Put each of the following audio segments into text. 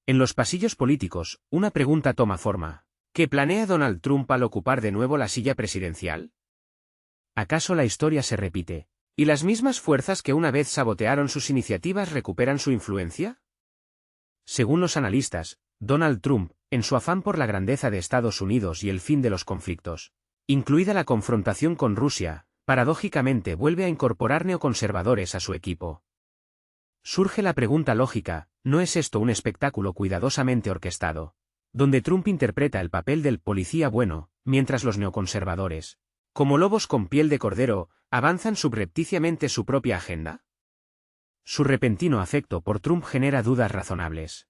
En los pasillos políticos, una pregunta toma forma. ¿Qué planea Donald Trump al ocupar de nuevo la silla presidencial? ¿Acaso la historia se repite, y las mismas fuerzas que una vez sabotearon sus iniciativas recuperan su influencia? Según los analistas, Donald Trump, en su afán por la grandeza de Estados Unidos y el fin de los conflictos, incluida la confrontación con Rusia, paradójicamente vuelve a incorporar neoconservadores a su equipo. Surge la pregunta lógica, ¿no es esto un espectáculo cuidadosamente orquestado, donde Trump interpreta el papel del policía bueno, mientras los neoconservadores, como lobos con piel de cordero, avanzan subrepticiamente su propia agenda? Su repentino afecto por Trump genera dudas razonables.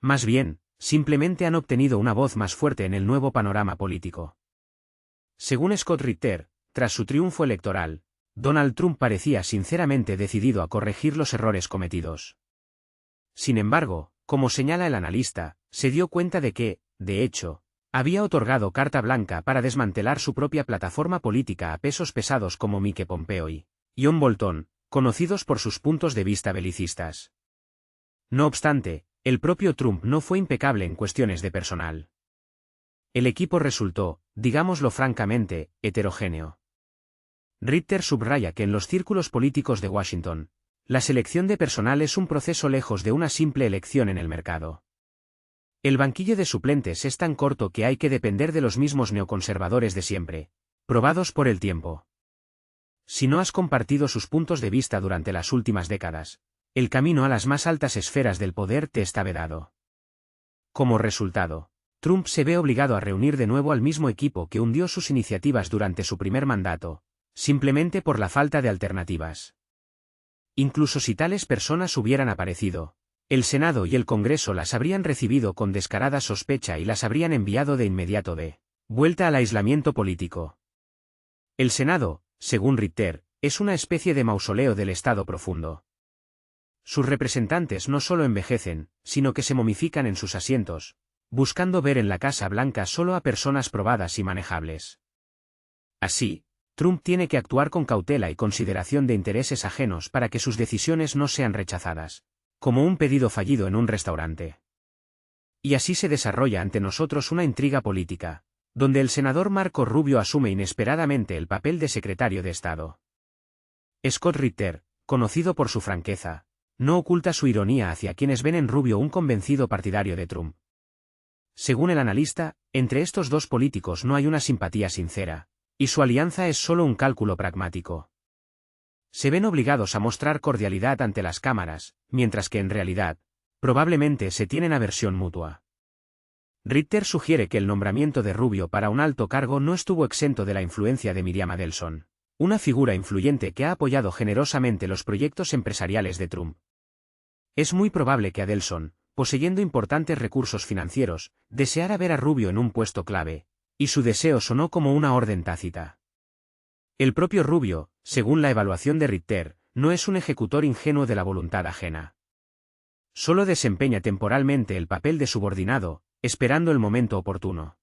Más bien, simplemente han obtenido una voz más fuerte en el nuevo panorama político. Según Scott Ritter, tras su triunfo electoral, Donald Trump parecía sinceramente decidido a corregir los errores cometidos. Sin embargo, como señala el analista, se dio cuenta de que, de hecho, había otorgado carta blanca para desmantelar su propia plataforma política a pesos pesados como Mike Pompeo y John Bolton, conocidos por sus puntos de vista belicistas. No obstante, el propio Trump no fue impecable en cuestiones de personal. El equipo resultó, digámoslo francamente, heterogéneo. Ritter subraya que en los círculos políticos de Washington, la selección de personal es un proceso lejos de una simple elección en el mercado. El banquillo de suplentes es tan corto que hay que depender de los mismos neoconservadores de siempre, probados por el tiempo. Si no has compartido sus puntos de vista durante las últimas décadas, el camino a las más altas esferas del poder te está vedado. Como resultado, Trump se ve obligado a reunir de nuevo al mismo equipo que hundió sus iniciativas durante su primer mandato, simplemente por la falta de alternativas. Incluso si tales personas hubieran aparecido, el Senado y el Congreso las habrían recibido con descarada sospecha y las habrían enviado de inmediato de vuelta al aislamiento político. El Senado, según Ritter, es una especie de mausoleo del Estado profundo. Sus representantes no solo envejecen, sino que se momifican en sus asientos, buscando ver en la Casa Blanca solo a personas probadas y manejables. Así, Trump tiene que actuar con cautela y consideración de intereses ajenos para que sus decisiones no sean rechazadas, como un pedido fallido en un restaurante. Y así se desarrolla ante nosotros una intriga política, donde el senador Marco Rubio asume inesperadamente el papel de secretario de Estado. Scott Ritter, conocido por su franqueza, no oculta su ironía hacia quienes ven en Rubio un convencido partidario de Trump. Según el analista, entre estos dos políticos no hay una simpatía sincera, y su alianza es solo un cálculo pragmático. Se ven obligados a mostrar cordialidad ante las cámaras, mientras que en realidad, probablemente se tienen aversión mutua. Ritter sugiere que el nombramiento de Rubio para un alto cargo no estuvo exento de la influencia de Miriam Adelson, una figura influyente que ha apoyado generosamente los proyectos empresariales de Trump. Es muy probable que Adelson, poseyendo importantes recursos financieros, deseara ver a Rubio en un puesto clave, y su deseo sonó como una orden tácita. El propio Rubio, según la evaluación de Ritter, no es un ejecutor ingenuo de la voluntad ajena. Solo desempeña temporalmente el papel de subordinado, esperando el momento oportuno.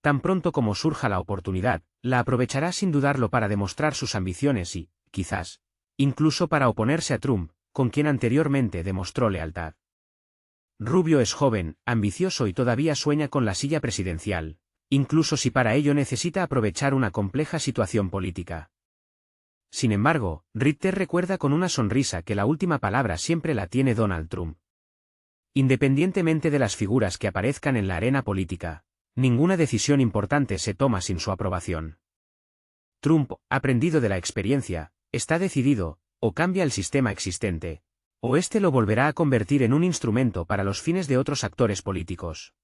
Tan pronto como surja la oportunidad, la aprovechará sin dudarlo para demostrar sus ambiciones y, quizás, incluso para oponerse a Trump, con quien anteriormente demostró lealtad. Rubio es joven, ambicioso y todavía sueña con la silla presidencial, incluso si para ello necesita aprovechar una compleja situación política. Sin embargo, Ritter recuerda con una sonrisa que la última palabra siempre la tiene Donald Trump. Independientemente de las figuras que aparezcan en la arena política, ninguna decisión importante se toma sin su aprobación. Trump, aprendido de la experiencia, está decidido, o cambia el sistema existente, o este lo volverá a convertir en un instrumento para los fines de otros actores políticos.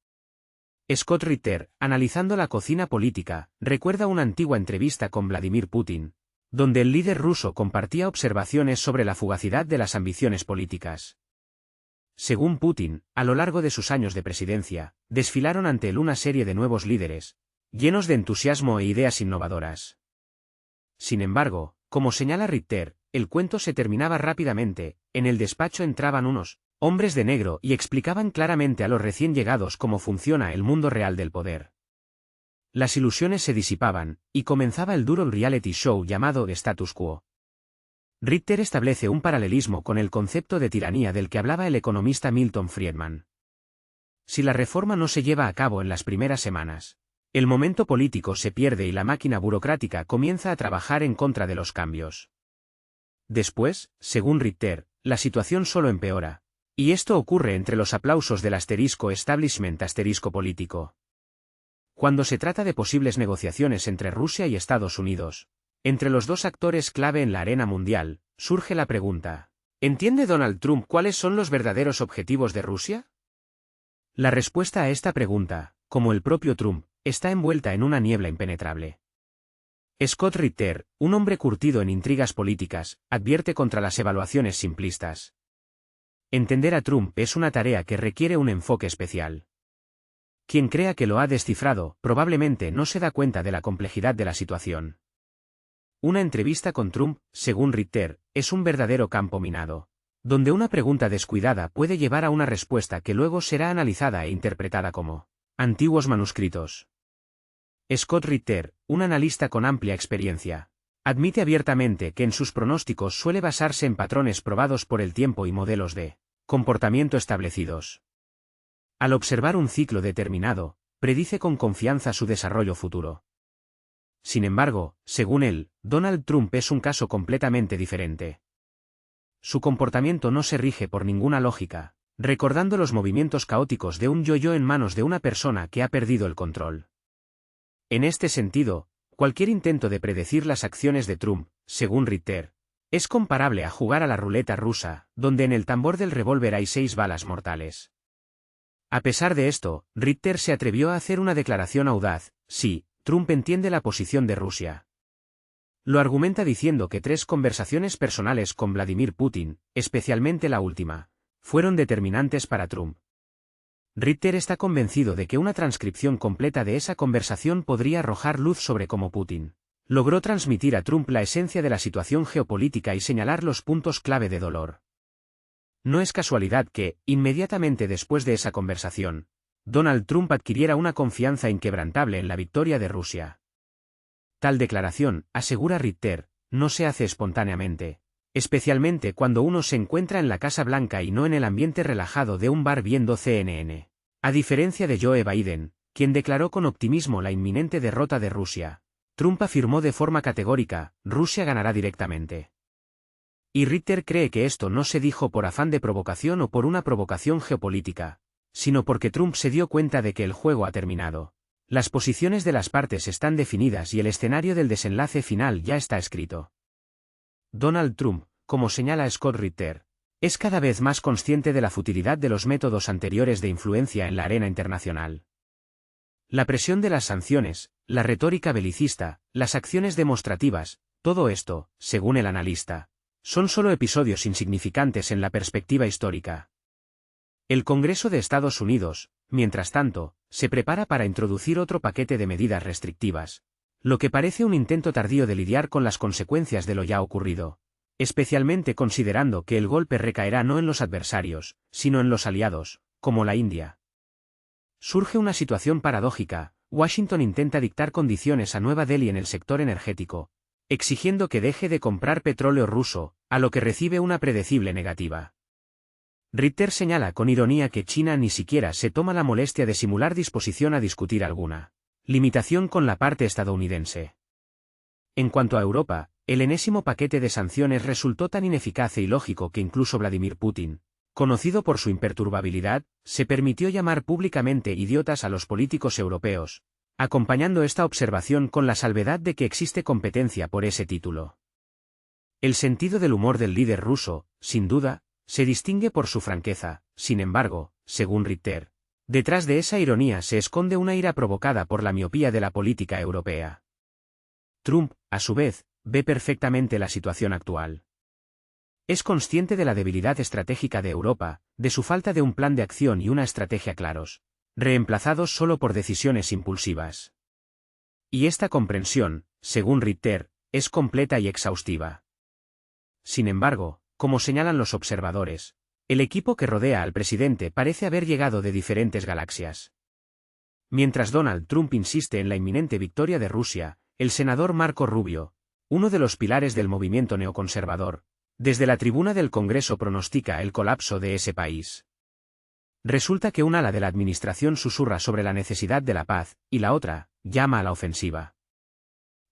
Scott Ritter, analizando la cocina política, recuerda una antigua entrevista con Vladimir Putin, donde el líder ruso compartía observaciones sobre la fugacidad de las ambiciones políticas. Según Putin, a lo largo de sus años de presidencia, desfilaron ante él una serie de nuevos líderes, llenos de entusiasmo e ideas innovadoras. Sin embargo, como señala Ritter, el cuento se terminaba rápidamente, en el despacho entraban unos hombres de negro y explicaban claramente a los recién llegados cómo funciona el mundo real del poder. Las ilusiones se disipaban, y comenzaba el duro reality show llamado Status Quo. Ritter establece un paralelismo con el concepto de tiranía del que hablaba el economista Milton Friedman. Si la reforma no se lleva a cabo en las primeras semanas, el momento político se pierde y la máquina burocrática comienza a trabajar en contra de los cambios. Después, según Ritter, la situación solo empeora, y esto ocurre entre los aplausos del establishment político. Cuando se trata de posibles negociaciones entre Rusia y Estados Unidos, entre los dos actores clave en la arena mundial, surge la pregunta: ¿entiende Donald Trump cuáles son los verdaderos objetivos de Rusia? La respuesta a esta pregunta, como el propio Trump, está envuelta en una niebla impenetrable. Scott Ritter, un hombre curtido en intrigas políticas, advierte contra las evaluaciones simplistas. Entender a Trump es una tarea que requiere un enfoque especial. Quien crea que lo ha descifrado, probablemente no se da cuenta de la complejidad de la situación. Una entrevista con Trump, según Ritter, es un verdadero campo minado, donde una pregunta descuidada puede llevar a una respuesta que luego será analizada e interpretada como antiguos manuscritos. Scott Ritter, un analista con amplia experiencia, admite abiertamente que en sus pronósticos suele basarse en patrones probados por el tiempo y modelos de comportamiento establecidos. Al observar un ciclo determinado, predice con confianza su desarrollo futuro. Sin embargo, según él, Donald Trump es un caso completamente diferente. Su comportamiento no se rige por ninguna lógica, recordando los movimientos caóticos de un yo-yo en manos de una persona que ha perdido el control. En este sentido, cualquier intento de predecir las acciones de Trump, según Ritter, es comparable a jugar a la ruleta rusa, donde en el tambor del revólver hay 6 balas mortales. A pesar de esto, Ritter se atrevió a hacer una declaración audaz: sí, Trump entiende la posición de Rusia. Lo argumenta diciendo que 3 conversaciones personales con Vladimir Putin, especialmente la última, fueron determinantes para Trump. Ritter está convencido de que una transcripción completa de esa conversación podría arrojar luz sobre cómo Putin logró transmitir a Trump la esencia de la situación geopolítica y señalar los puntos clave de dolor. No es casualidad que, inmediatamente después de esa conversación, Donald Trump adquiriera una confianza inquebrantable en la victoria de Rusia. Tal declaración, asegura Ritter, no se hace espontáneamente, especialmente cuando uno se encuentra en la Casa Blanca y no en el ambiente relajado de un bar viendo CNN. A diferencia de Joe Biden, quien declaró con optimismo la inminente derrota de Rusia, Trump afirmó de forma categórica: Rusia ganará directamente. Y Ritter cree que esto no se dijo por afán de provocación o por una provocación geopolítica, sino porque Trump se dio cuenta de que el juego ha terminado. Las posiciones de las partes están definidas y el escenario del desenlace final ya está escrito. Donald Trump, como señala Scott Ritter, es cada vez más consciente de la futilidad de los métodos anteriores de influencia en la arena internacional. La presión de las sanciones, la retórica belicista, las acciones demostrativas, todo esto, según el analista, son solo episodios insignificantes en la perspectiva histórica. El Congreso de Estados Unidos, mientras tanto, se prepara para introducir otro paquete de medidas restrictivas, lo que parece un intento tardío de lidiar con las consecuencias de lo ya ocurrido, especialmente considerando que el golpe recaerá no en los adversarios, sino en los aliados, como la India. Surge una situación paradójica: Washington intenta dictar condiciones a Nueva Delhi en el sector energético, exigiendo que deje de comprar petróleo ruso, a lo que recibe una predecible negativa. Ritter señala con ironía que China ni siquiera se toma la molestia de simular disposición a discutir alguna limitación con la parte estadounidense. En cuanto a Europa, el enésimo paquete de sanciones resultó tan ineficaz e ilógico que incluso Vladimir Putin, conocido por su imperturbabilidad, se permitió llamar públicamente idiotas a los políticos europeos, acompañando esta observación con la salvedad de que existe competencia por ese título. El sentido del humor del líder ruso, sin duda, se distingue por su franqueza. Sin embargo, según Ritter, detrás de esa ironía se esconde una ira provocada por la miopía de la política europea. Trump, a su vez, ve perfectamente la situación actual. Es consciente de la debilidad estratégica de Europa, de su falta de un plan de acción y una estrategia claros, reemplazados solo por decisiones impulsivas. Y esta comprensión, según Ritter, es completa y exhaustiva. Sin embargo, como señalan los observadores, el equipo que rodea al presidente parece haber llegado de diferentes galaxias. Mientras Donald Trump insiste en la inminente victoria de Rusia, el senador Marco Rubio, uno de los pilares del movimiento neoconservador, desde la tribuna del Congreso pronostica el colapso de ese país. Resulta que un ala de la administración susurra sobre la necesidad de la paz, y la otra llama a la ofensiva.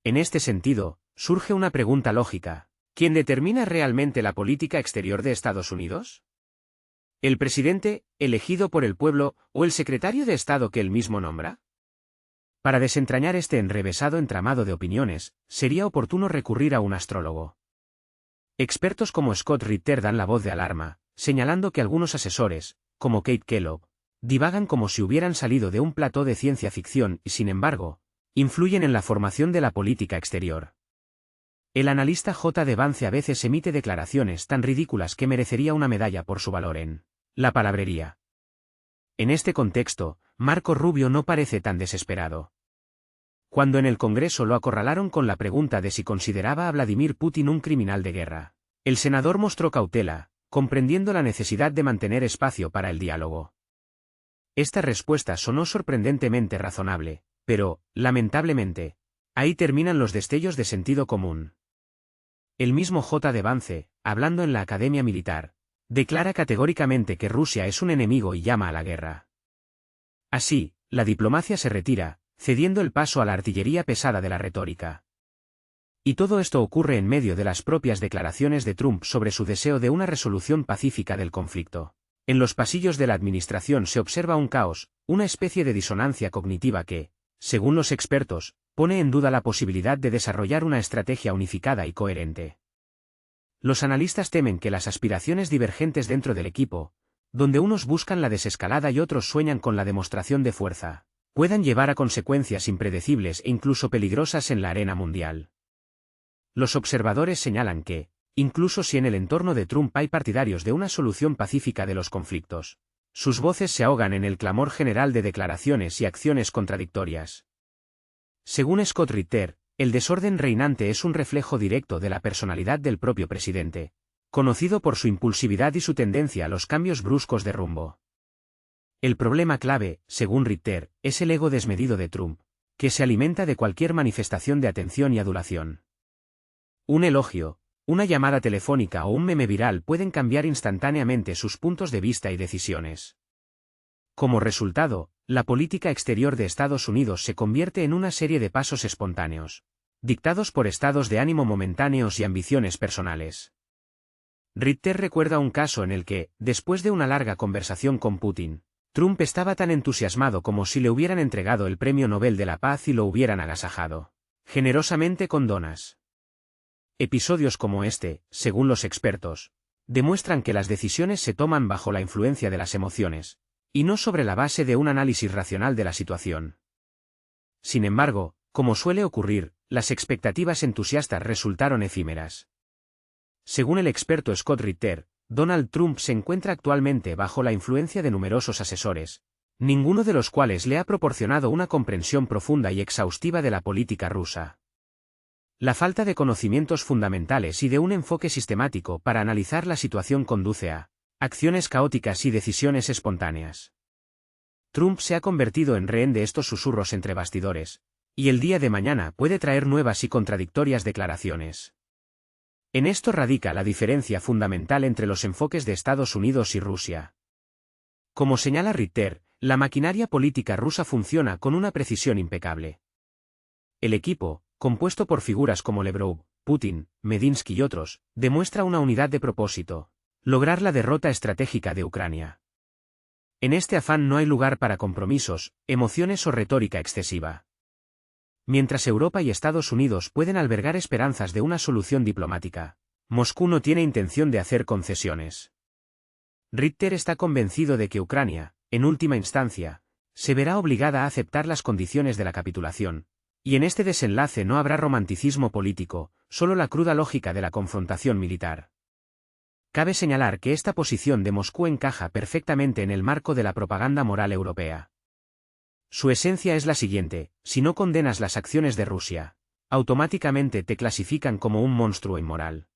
En este sentido, surge una pregunta lógica: ¿quién determina realmente la política exterior de Estados Unidos? ¿El presidente, elegido por el pueblo, o el secretario de Estado que él mismo nombra? Para desentrañar este enrevesado entramado de opiniones, sería oportuno recurrir a un astrólogo. Expertos como Scott Ritter dan la voz de alarma, señalando que algunos asesores, como Kate Kellogg, divagan como si hubieran salido de un plató de ciencia ficción y, sin embargo, influyen en la formación de la política exterior. El analista J. de Vance a veces emite declaraciones tan ridículas que merecería una medalla por su valor en la palabrería. En este contexto, Marco Rubio no parece tan desesperado. Cuando en el Congreso lo acorralaron con la pregunta de si consideraba a Vladimir Putin un criminal de guerra, el senador mostró cautela, comprendiendo la necesidad de mantener espacio para el diálogo. Esta respuesta sonó sorprendentemente razonable, pero, lamentablemente, ahí terminan los destellos de sentido común. El mismo J. de Vance, hablando en la Academia Militar, declara categóricamente que Rusia es un enemigo y llama a la guerra. Así, la diplomacia se retira, cediendo el paso a la artillería pesada de la retórica. Y todo esto ocurre en medio de las propias declaraciones de Trump sobre su deseo de una resolución pacífica del conflicto. En los pasillos de la administración se observa un caos, una especie de disonancia cognitiva que, según los expertos, pone en duda la posibilidad de desarrollar una estrategia unificada y coherente. Los analistas temen que las aspiraciones divergentes dentro del equipo, donde unos buscan la desescalada y otros sueñan con la demostración de fuerza, puedan llevar a consecuencias impredecibles e incluso peligrosas en la arena mundial. Los observadores señalan que, incluso si en el entorno de Trump hay partidarios de una solución pacífica de los conflictos, sus voces se ahogan en el clamor general de declaraciones y acciones contradictorias. Según Scott Ritter, el desorden reinante es un reflejo directo de la personalidad del propio presidente, conocido por su impulsividad y su tendencia a los cambios bruscos de rumbo. El problema clave, según Ritter, es el ego desmedido de Trump, que se alimenta de cualquier manifestación de atención y adulación. Un elogio, una llamada telefónica o un meme viral pueden cambiar instantáneamente sus puntos de vista y decisiones. Como resultado, la política exterior de Estados Unidos se convierte en una serie de pasos espontáneos, dictados por estados de ánimo momentáneos y ambiciones personales. Ritter recuerda un caso en el que, después de una larga conversación con Putin, Trump estaba tan entusiasmado como si le hubieran entregado el Premio Nobel de la Paz y lo hubieran agasajado generosamente con donas. Episodios como este, según los expertos, demuestran que las decisiones se toman bajo la influencia de las emociones, y no sobre la base de un análisis racional de la situación. Sin embargo, como suele ocurrir, las expectativas entusiastas resultaron efímeras. Según el experto Scott Ritter, Donald Trump se encuentra actualmente bajo la influencia de numerosos asesores, ninguno de los cuales le ha proporcionado una comprensión profunda y exhaustiva de la política rusa. La falta de conocimientos fundamentales y de un enfoque sistemático para analizar la situación conduce a acciones caóticas y decisiones espontáneas. Trump se ha convertido en rehén de estos susurros entre bastidores, y el día de mañana puede traer nuevas y contradictorias declaraciones. En esto radica la diferencia fundamental entre los enfoques de Estados Unidos y Rusia. Como señala Ritter, la maquinaria política rusa funciona con una precisión impecable. El equipo, compuesto por figuras como Lavrov, Putin, Medinsky y otros, demuestra una unidad de propósito: lograr la derrota estratégica de Ucrania. En este afán no hay lugar para compromisos, emociones o retórica excesiva. Mientras Europa y Estados Unidos pueden albergar esperanzas de una solución diplomática, Moscú no tiene intención de hacer concesiones. Ritter está convencido de que Ucrania, en última instancia, se verá obligada a aceptar las condiciones de la capitulación, y en este desenlace no habrá romanticismo político, solo la cruda lógica de la confrontación militar. Cabe señalar que esta posición de Moscú encaja perfectamente en el marco de la propaganda moral europea. Su esencia es la siguiente: si no condenas las acciones de Rusia, automáticamente te clasifican como un monstruo inmoral.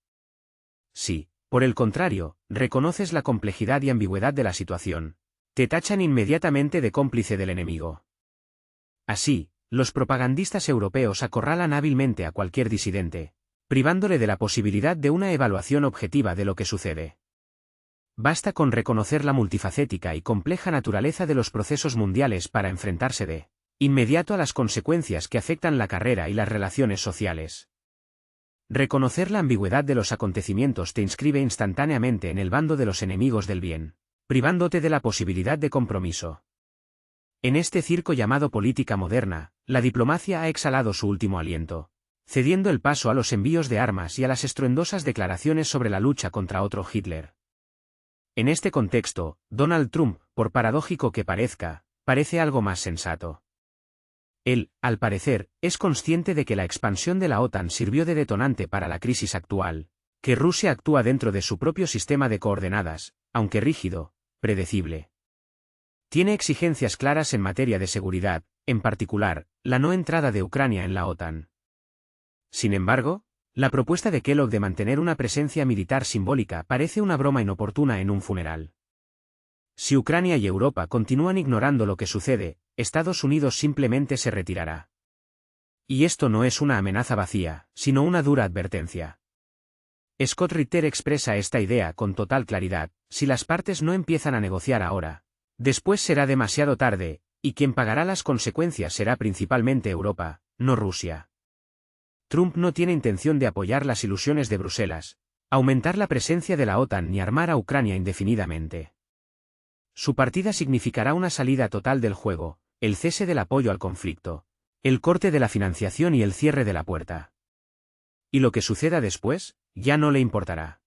Si, por el contrario, reconoces la complejidad y ambigüedad de la situación, te tachan inmediatamente de cómplice del enemigo. Así, los propagandistas europeos acorralan hábilmente a cualquier disidente, privándole de la posibilidad de una evaluación objetiva de lo que sucede. Basta con reconocer la multifacética y compleja naturaleza de los procesos mundiales para enfrentarse de inmediato a las consecuencias que afectan la carrera y las relaciones sociales. Reconocer la ambigüedad de los acontecimientos te inscribe instantáneamente en el bando de los enemigos del bien, privándote de la posibilidad de compromiso. En este circo llamado política moderna, la diplomacia ha exhalado su último aliento, cediendo el paso a los envíos de armas y a las estruendosas declaraciones sobre la lucha contra otro Hitler. En este contexto, Donald Trump, por paradójico que parezca, parece algo más sensato. Él, al parecer, es consciente de que la expansión de la OTAN sirvió de detonante para la crisis actual, que Rusia actúa dentro de su propio sistema de coordenadas, aunque rígido, predecible. Tiene exigencias claras en materia de seguridad, en particular, la no entrada de Ucrania en la OTAN. Sin embargo, la propuesta de Kellogg de mantener una presencia militar simbólica parece una broma inoportuna en un funeral. Si Ucrania y Europa continúan ignorando lo que sucede, Estados Unidos simplemente se retirará. Y esto no es una amenaza vacía, sino una dura advertencia. Scott Ritter expresa esta idea con total claridad: si las partes no empiezan a negociar ahora, después será demasiado tarde, y quien pagará las consecuencias será principalmente Europa, no Rusia. Trump no tiene intención de apoyar las ilusiones de Bruselas, aumentar la presencia de la OTAN ni armar a Ucrania indefinidamente. Su partida significará una salida total del juego, el cese del apoyo al conflicto, el corte de la financiación y el cierre de la puerta. Y lo que suceda después, ya no le importará.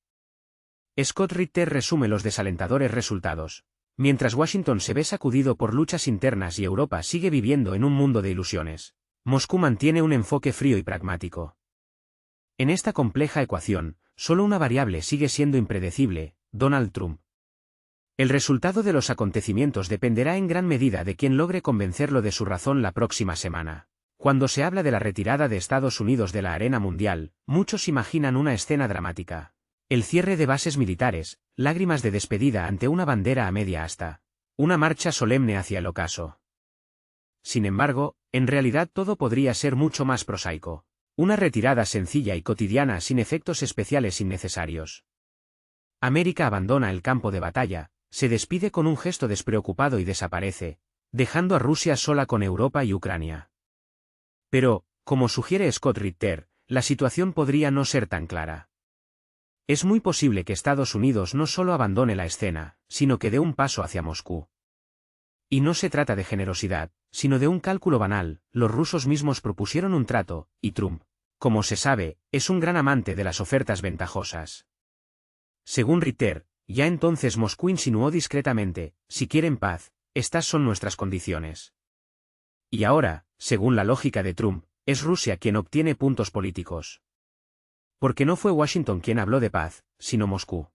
Scott Ritter resume los desalentadores resultados. Mientras Washington se ve sacudido por luchas internas y Europa sigue viviendo en un mundo de ilusiones, Moscú mantiene un enfoque frío y pragmático. En esta compleja ecuación, solo una variable sigue siendo impredecible: Donald Trump. El resultado de los acontecimientos dependerá en gran medida de quien logre convencerlo de su razón la próxima semana. Cuando se habla de la retirada de Estados Unidos de la arena mundial, muchos imaginan una escena dramática. El cierre de bases militares, lágrimas de despedida ante una bandera a media asta, una marcha solemne hacia el ocaso. Sin embargo, en realidad todo podría ser mucho más prosaico. Una retirada sencilla y cotidiana sin efectos especiales innecesarios. América abandona el campo de batalla, se despide con un gesto despreocupado y desaparece, dejando a Rusia sola con Europa y Ucrania. Pero, como sugiere Scott Ritter, la situación podría no ser tan clara. Es muy posible que Estados Unidos no solo abandone la escena, sino que dé un paso hacia Moscú. Y no se trata de generosidad, sino de un cálculo banal. Los rusos mismos propusieron un trato, y Trump, como se sabe, es un gran amante de las ofertas ventajosas. Según Ritter, ya entonces Moscú insinuó discretamente: si quieren paz, estas son nuestras condiciones. Y ahora, según la lógica de Trump, es Rusia quien obtiene puntos políticos. Porque no fue Washington quien habló de paz, sino Moscú.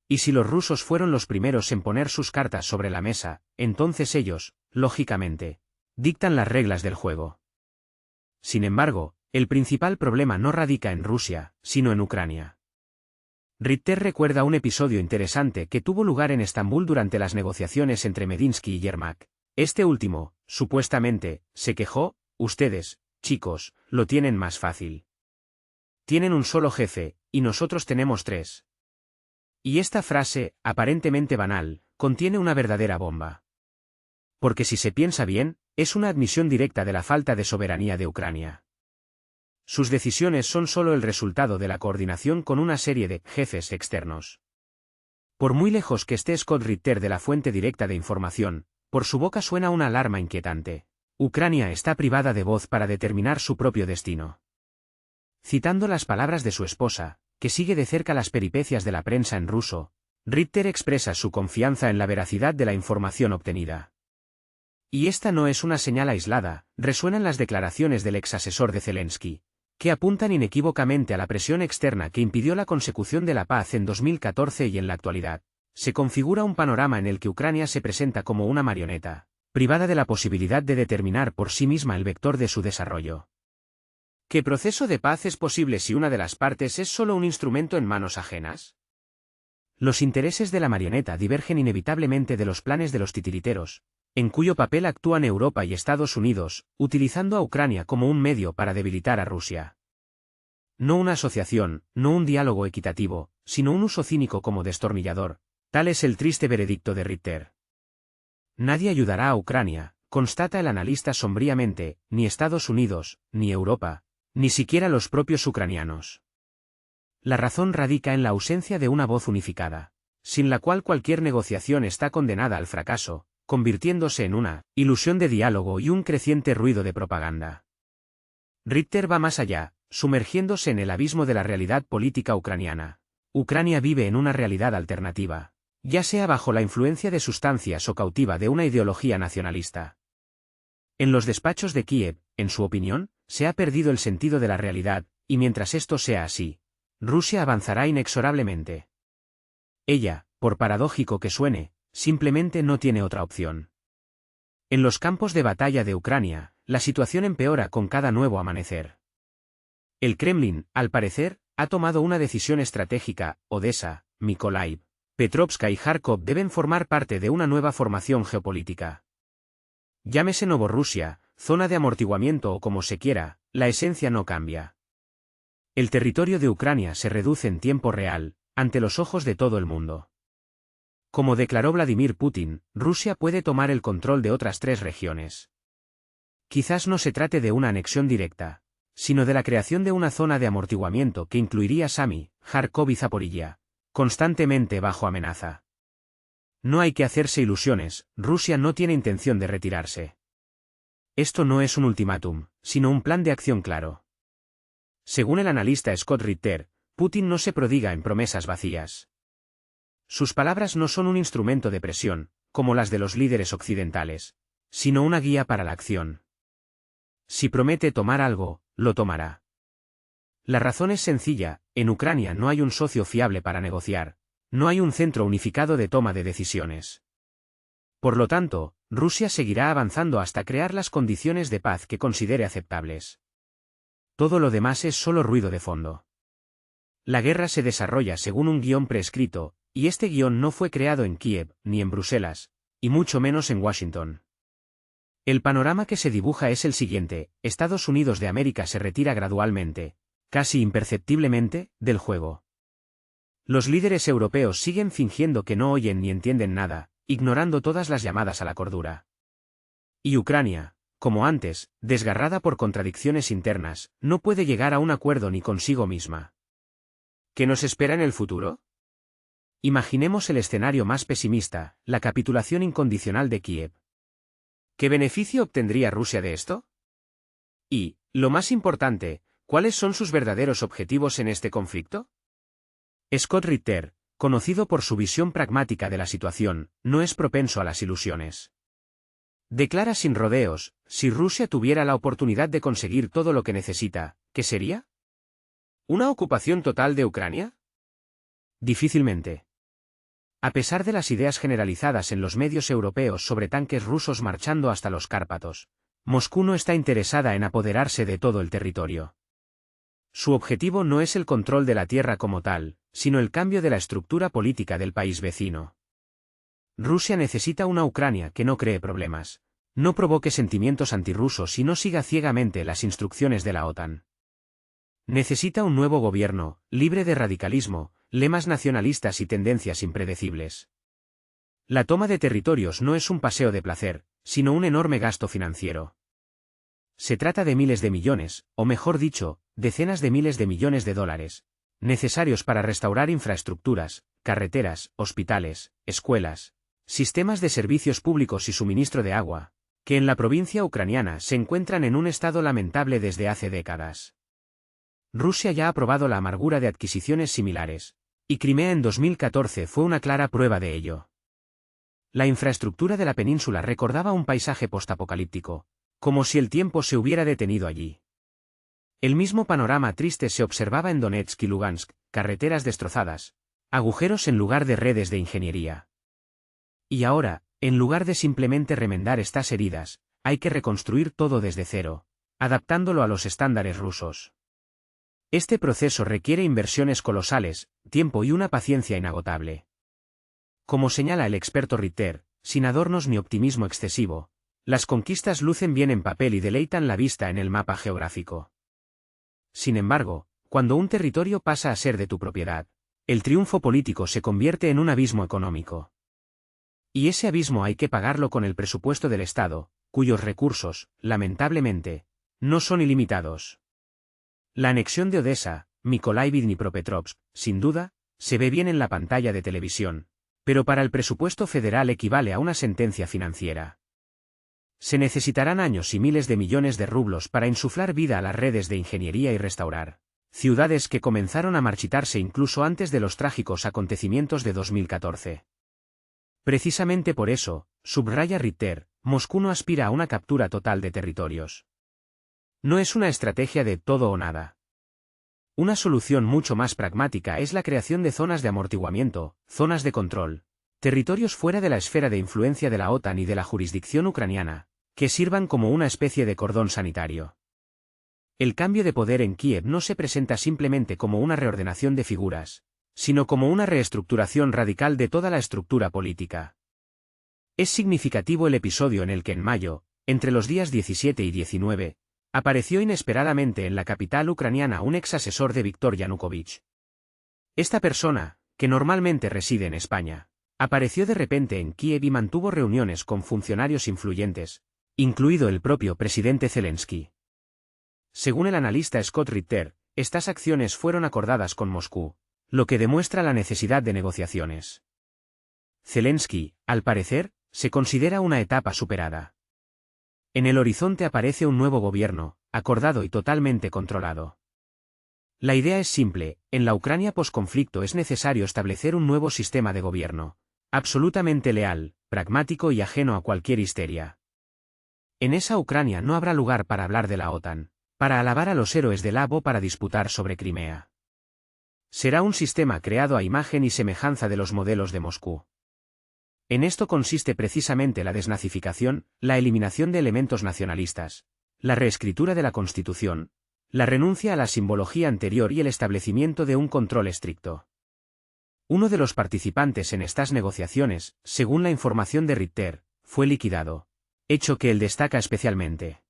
Y si los rusos fueron los primeros en poner sus cartas sobre la mesa, entonces ellos, lógicamente, dictan las reglas del juego. Sin embargo, el principal problema no radica en Rusia, sino en Ucrania. Ritter recuerda un episodio interesante que tuvo lugar en Estambul durante las negociaciones entre Medinsky y Yermak. Este último, supuestamente, se quejó: ustedes, chicos, lo tienen más fácil. Tienen un solo jefe, y nosotros tenemos tres. Y esta frase, aparentemente banal, contiene una verdadera bomba. Porque si se piensa bien, es una admisión directa de la falta de soberanía de Ucrania. Sus decisiones son solo el resultado de la coordinación con una serie de jefes externos. Por muy lejos que esté Scott Ritter de la fuente directa de información, por su boca suena una alarma inquietante. Ucrania está privada de voz para determinar su propio destino. Citando las palabras de su esposa, que sigue de cerca las peripecias de la prensa en ruso, Ritter expresa su confianza en la veracidad de la información obtenida. Y esta no es una señal aislada, resuenan las declaraciones del exasesor de Zelensky, que apuntan inequívocamente a la presión externa que impidió la consecución de la paz en 2014 y en la actualidad. Se configura un panorama en el que Ucrania se presenta como una marioneta, privada de la posibilidad de determinar por sí misma el vector de su desarrollo. ¿Qué proceso de paz es posible si una de las partes es solo un instrumento en manos ajenas? Los intereses de la marioneta divergen inevitablemente de los planes de los titiriteros, en cuyo papel actúan Europa y Estados Unidos, utilizando a Ucrania como un medio para debilitar a Rusia. No una asociación, no un diálogo equitativo, sino un uso cínico como destornillador. Tal es el triste veredicto de Ritter. Nadie ayudará a Ucrania, constata el analista sombríamente, ni Estados Unidos, ni Europa, ni siquiera los propios ucranianos. La razón radica en la ausencia de una voz unificada, sin la cual cualquier negociación está condenada al fracaso, convirtiéndose en una ilusión de diálogo y un creciente ruido de propaganda. Ritter va más allá, sumergiéndose en el abismo de la realidad política ucraniana. Ucrania vive en una realidad alternativa, ya sea bajo la influencia de sustancias o cautiva de una ideología nacionalista. En los despachos de Kiev, en su opinión, se ha perdido el sentido de la realidad, y mientras esto sea así, Rusia avanzará inexorablemente. Ella, por paradójico que suene, simplemente no tiene otra opción. En los campos de batalla de Ucrania, la situación empeora con cada nuevo amanecer. El Kremlin, al parecer, ha tomado una decisión estratégica. Odessa, Mykolaiv, Petrovska y Kharkov deben formar parte de una nueva formación geopolítica. Llámese Novorrusia, zona de amortiguamiento o como se quiera, la esencia no cambia. El territorio de Ucrania se reduce en tiempo real, ante los ojos de todo el mundo. Como declaró Vladimir Putin, Rusia puede tomar el control de otras 3 regiones. Quizás no se trate de una anexión directa, sino de la creación de una zona de amortiguamiento que incluiría Sami, Kharkov y Zaporilla, constantemente bajo amenaza. No hay que hacerse ilusiones, Rusia no tiene intención de retirarse. Esto no es un ultimátum, sino un plan de acción claro. Según el analista Scott Ritter, Putin no se prodiga en promesas vacías. Sus palabras no son un instrumento de presión, como las de los líderes occidentales, sino una guía para la acción. Si promete tomar algo, lo tomará. La razón es sencilla, en Ucrania no hay un socio fiable para negociar, no hay un centro unificado de toma de decisiones. Por lo tanto, Rusia seguirá avanzando hasta crear las condiciones de paz que considere aceptables. Todo lo demás es solo ruido de fondo. La guerra se desarrolla según un guión prescrito, y este guión no fue creado en Kiev, ni en Bruselas, y mucho menos en Washington. El panorama que se dibuja es el siguiente: Estados Unidos de América se retira gradualmente, casi imperceptiblemente, del juego. Los líderes europeos siguen fingiendo que no oyen ni entienden nada, ignorando todas las llamadas a la cordura. Y Ucrania, como antes, desgarrada por contradicciones internas, no puede llegar a un acuerdo ni consigo misma. ¿Qué nos espera en el futuro? Imaginemos el escenario más pesimista, la capitulación incondicional de Kiev. ¿Qué beneficio obtendría Rusia de esto? Y, lo más importante, ¿cuáles son sus verdaderos objetivos en este conflicto? Scott Ritter, conocido por su visión pragmática de la situación, no es propenso a las ilusiones. Declara sin rodeos: si Rusia tuviera la oportunidad de conseguir todo lo que necesita, ¿qué sería? ¿Una ocupación total de Ucrania? Difícilmente. A pesar de las ideas generalizadas en los medios europeos sobre tanques rusos marchando hasta los Cárpatos, Moscú no está interesada en apoderarse de todo el territorio. Su objetivo no es el control de la tierra como tal, sino el cambio de la estructura política del país vecino. Rusia necesita una Ucrania que no cree problemas, no provoque sentimientos antirrusos y no siga ciegamente las instrucciones de la OTAN. Necesita un nuevo gobierno, libre de radicalismo, lemas nacionalistas y tendencias impredecibles. La toma de territorios no es un paseo de placer, sino un enorme gasto financiero. Se trata de miles de millones, o mejor dicho, decenas de miles de millones de dólares, necesarios para restaurar infraestructuras, carreteras, hospitales, escuelas, sistemas de servicios públicos y suministro de agua, que en la provincia ucraniana se encuentran en un estado lamentable desde hace décadas. Rusia ya ha probado la amargura de adquisiciones similares, y Crimea en 2014 fue una clara prueba de ello. La infraestructura de la península recordaba un paisaje postapocalíptico, como si el tiempo se hubiera detenido allí. El mismo panorama triste se observaba en Donetsk y Lugansk: carreteras destrozadas, agujeros en lugar de redes de ingeniería. Y ahora, en lugar de simplemente remendar estas heridas, hay que reconstruir todo desde cero, adaptándolo a los estándares rusos. Este proceso requiere inversiones colosales, tiempo y una paciencia inagotable. Como señala el experto Ritter, sin adornos ni optimismo excesivo, las conquistas lucen bien en papel y deleitan la vista en el mapa geográfico. Sin embargo, Cuando un territorio pasa a ser de tu propiedad, el triunfo político se convierte en un abismo económico. Y ese abismo hay que pagarlo con el presupuesto del Estado, cuyos recursos, lamentablemente, no son ilimitados. La anexión de Odessa, Mykolaiv y Dnipropetrovsk, sin duda, se ve bien en la pantalla de televisión, pero para el presupuesto federal equivale a una sentencia financiera. Se necesitarán años y miles de millones de rublos para insuflar vida a las redes de ingeniería y restaurar ciudades que comenzaron a marchitarse incluso antes de los trágicos acontecimientos de 2014. Precisamente por eso, subraya Ritter, Moscú no aspira a una captura total de territorios. No es una estrategia de todo o nada. Una solución mucho más pragmática es la creación de zonas de amortiguamiento, zonas de control, territorios fuera de la esfera de influencia de la OTAN y de la jurisdicción ucraniana, que sirvan como una especie de cordón sanitario. El cambio de poder en Kiev no se presenta simplemente como una reordenación de figuras, sino como una reestructuración radical de toda la estructura política. Es significativo el episodio en el que en mayo, entre los días 17 y 19, apareció inesperadamente en la capital ucraniana un ex asesor de Viktor Yanukovych. Esta persona, que normalmente reside en España, apareció de repente en Kiev y mantuvo reuniones con funcionarios influyentes, incluido el propio presidente Zelensky. Según el analista Scott Ritter, estas acciones fueron acordadas con Moscú, lo que demuestra la necesidad de negociaciones. Zelensky, al parecer, se considera una etapa superada. En el horizonte aparece un nuevo gobierno, acordado y totalmente controlado. La idea es simple: en la Ucrania posconflicto es necesario establecer un nuevo sistema de gobierno, absolutamente leal, pragmático y ajeno a cualquier histeria. En esa Ucrania no habrá lugar para hablar de la OTAN, para alabar a los héroes del AV o para disputar sobre Crimea. Será un sistema creado a imagen y semejanza de los modelos de Moscú. En esto consiste precisamente la desnazificación, la eliminación de elementos nacionalistas, la reescritura de la Constitución, la renuncia a la simbología anterior y el establecimiento de un control estricto. Uno de los participantes en estas negociaciones, según la información de Ritter, fue liquidado, hecho que él destaca especialmente.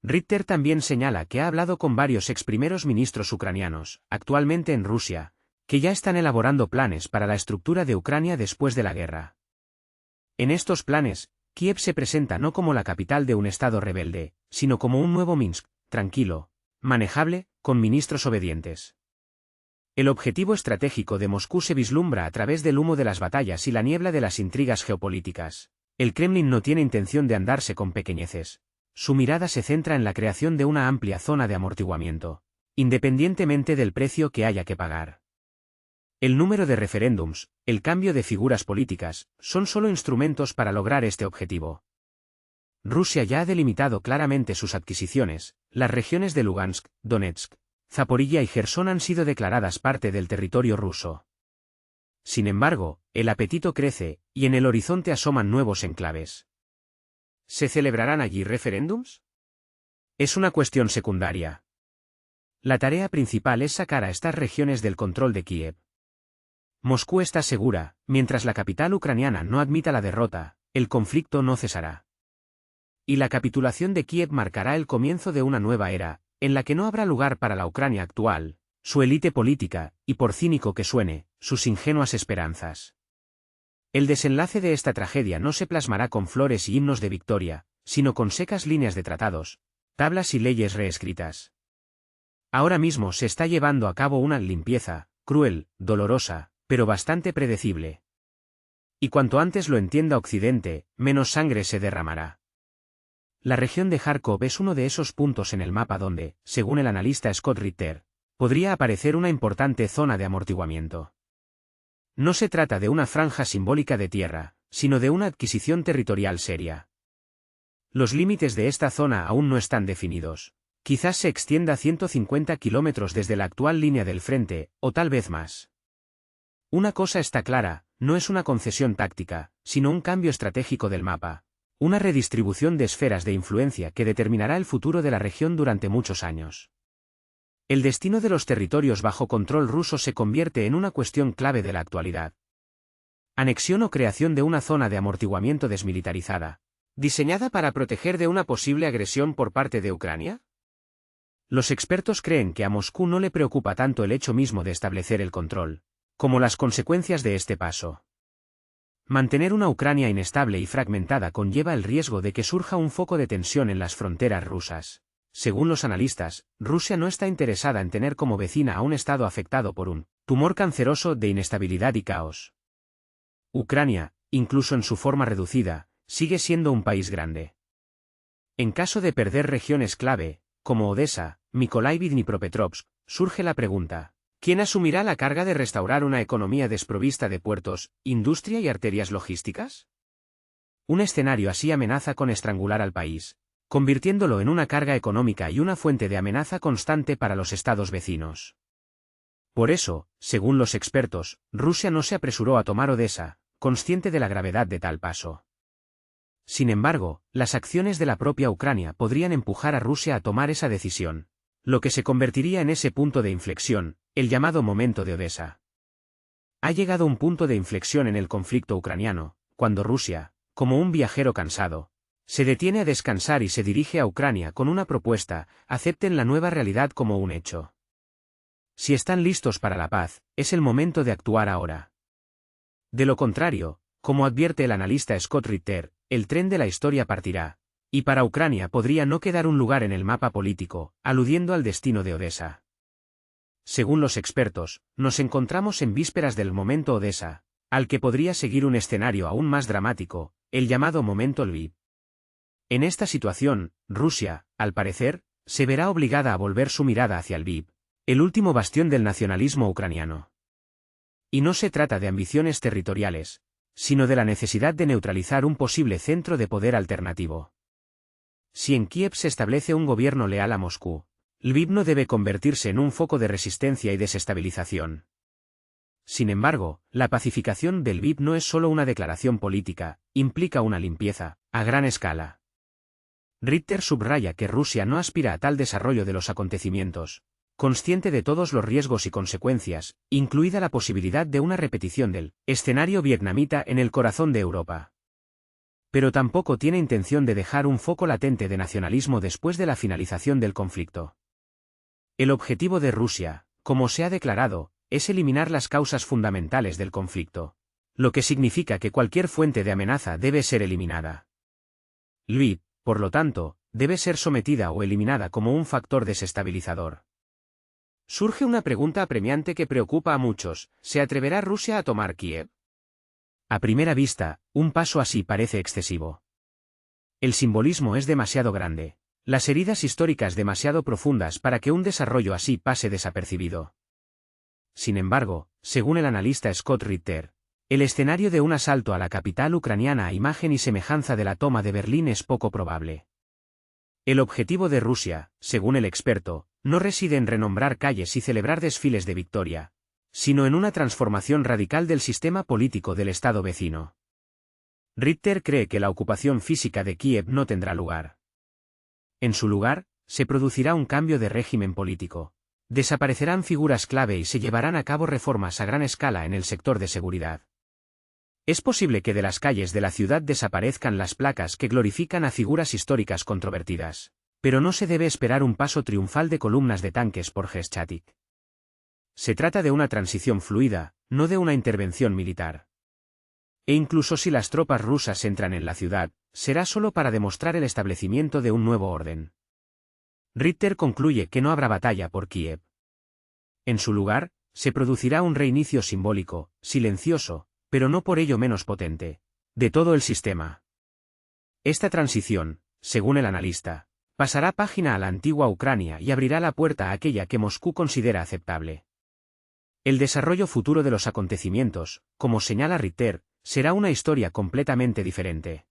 Ritter también señala que ha hablado con varios ex primeros ministros ucranianos, actualmente en Rusia, que ya están elaborando planes para la estructura de Ucrania después de la guerra. En estos planes, Kiev se presenta no como la capital de un estado rebelde, sino como un nuevo Minsk, tranquilo, manejable, con ministros obedientes. El objetivo estratégico de Moscú se vislumbra a través del humo de las batallas y la niebla de las intrigas geopolíticas. El Kremlin no tiene intención de andarse con pequeñeces. Su mirada se centra en la creación de una amplia zona de amortiguamiento, independientemente del precio que haya que pagar. El número de referéndums, el cambio de figuras políticas, son solo instrumentos para lograr este objetivo. Rusia ya ha delimitado claramente sus adquisiciones. Las regiones de Lugansk, Donetsk, Zaporilla y Jersón han sido declaradas parte del territorio ruso. Sin embargo, el apetito crece, y en el horizonte asoman nuevos enclaves. ¿Se celebrarán allí referéndums? Es una cuestión secundaria. La tarea principal es sacar a estas regiones del control de Kiev. Moscú está segura: mientras la capital ucraniana no admita la derrota, el conflicto no cesará. Y la capitulación de Kiev marcará el comienzo de una nueva era, en la que no habrá lugar para la Ucrania actual, su élite política, y por cínico que suene, sus ingenuas esperanzas. El desenlace de esta tragedia no se plasmará con flores y himnos de victoria, sino con secas líneas de tratados, tablas y leyes reescritas. Ahora mismo se está llevando a cabo una limpieza, cruel, dolorosa, pero bastante predecible. Y cuanto antes lo entienda Occidente, menos sangre se derramará. La región de Kharkov es uno de esos puntos en el mapa donde, según el analista Scott Ritter, podría aparecer una importante zona de amortiguamiento. No se trata de una franja simbólica de tierra, sino de una adquisición territorial seria. Los límites de esta zona aún no están definidos. Quizás se extienda 150 kilómetros desde la actual línea del frente, o tal vez más. Una cosa está clara: no es una concesión táctica, sino un cambio estratégico del mapa, una redistribución de esferas de influencia que determinará el futuro de la región durante muchos años. El destino de los territorios bajo control ruso se convierte en una cuestión clave de la actualidad. Anexión o creación de una zona de amortiguamiento desmilitarizada, diseñada para proteger de una posible agresión por parte de Ucrania. Los expertos creen que a Moscú no le preocupa tanto el hecho mismo de establecer el control, como las consecuencias de este paso. Mantener una Ucrania inestable y fragmentada conlleva el riesgo de que surja un foco de tensión en las fronteras rusas. Según los analistas, Rusia no está interesada en tener como vecina a un estado afectado por un tumor canceroso de inestabilidad y caos. Ucrania, incluso en su forma reducida, sigue siendo un país grande. En caso de perder regiones clave, como Odessa, Mykolaiv y Dnipropetrovsk, surge la pregunta: ¿quién asumirá la carga de restaurar una economía desprovista de puertos, industria y arterias logísticas? Un escenario así amenaza con estrangular al país, convirtiéndolo en una carga económica y una fuente de amenaza constante para los estados vecinos. Por eso, según los expertos, Rusia no se apresuró a tomar Odessa, consciente de la gravedad de tal paso. Sin embargo, las acciones de la propia Ucrania podrían empujar a Rusia a tomar esa decisión, lo que se convertiría en ese punto de inflexión, el llamado momento de Odessa. Ha llegado un punto de inflexión en el conflicto ucraniano, cuando Rusia, como un viajero cansado, se detiene a descansar y se dirige a Ucrania con una propuesta: acepten la nueva realidad como un hecho. Si están listos para la paz, es el momento de actuar ahora. De lo contrario, como advierte el analista Scott Ritter, el tren de la historia partirá, y para Ucrania podría no quedar un lugar en el mapa político, aludiendo al destino de Odessa. Según los expertos, nos encontramos en vísperas del momento Odessa, al que podría seguir un escenario aún más dramático, el llamado momento Lviv. En esta situación, Rusia, al parecer, se verá obligada a volver su mirada hacia Lviv, el último bastión del nacionalismo ucraniano. Y no se trata de ambiciones territoriales, sino de la necesidad de neutralizar un posible centro de poder alternativo. Si en Kiev se establece un gobierno leal a Moscú, Lviv no debe convertirse en un foco de resistencia y desestabilización. Sin embargo, la pacificación de Lviv no es solo una declaración política, implica una limpieza, a gran escala. Ritter subraya que Rusia no aspira a tal desarrollo de los acontecimientos, consciente de todos los riesgos y consecuencias, incluida la posibilidad de una repetición del escenario vietnamita en el corazón de Europa. Pero tampoco tiene intención de dejar un foco latente de nacionalismo después de la finalización del conflicto. El objetivo de Rusia, como se ha declarado, es eliminar las causas fundamentales del conflicto, lo que significa que cualquier fuente de amenaza debe ser eliminada. Lviv, por lo tanto, debe ser sometida o eliminada como un factor desestabilizador. Surge una pregunta apremiante que preocupa a muchos: ¿se atreverá Rusia a tomar Kiev? A primera vista, un paso así parece excesivo. El simbolismo es demasiado grande, las heridas históricas demasiado profundas para que un desarrollo así pase desapercibido. Sin embargo, según el analista Scott Ritter, el escenario de un asalto a la capital ucraniana a imagen y semejanza de la toma de Berlín es poco probable. El objetivo de Rusia, según el experto, no reside en renombrar calles y celebrar desfiles de victoria, sino en una transformación radical del sistema político del estado vecino. Ritter cree que la ocupación física de Kiev no tendrá lugar. En su lugar, se producirá un cambio de régimen político. Desaparecerán figuras clave y se llevarán a cabo reformas a gran escala en el sector de seguridad. Es posible que de las calles de la ciudad desaparezcan las placas que glorifican a figuras históricas controvertidas, pero no se debe esperar un paso triunfal de columnas de tanques por Geschäft. Se trata de una transición fluida, no de una intervención militar. E incluso si las tropas rusas entran en la ciudad, será solo para demostrar el establecimiento de un nuevo orden. Ritter concluye que no habrá batalla por Kiev. En su lugar, se producirá un reinicio simbólico, silencioso, pero no por ello menos potente, de todo el sistema. Esta transición, según el analista, pasará página a la antigua Ucrania y abrirá la puerta a aquella que Moscú considera aceptable. El desarrollo futuro de los acontecimientos, como señala Ritter, será una historia completamente diferente.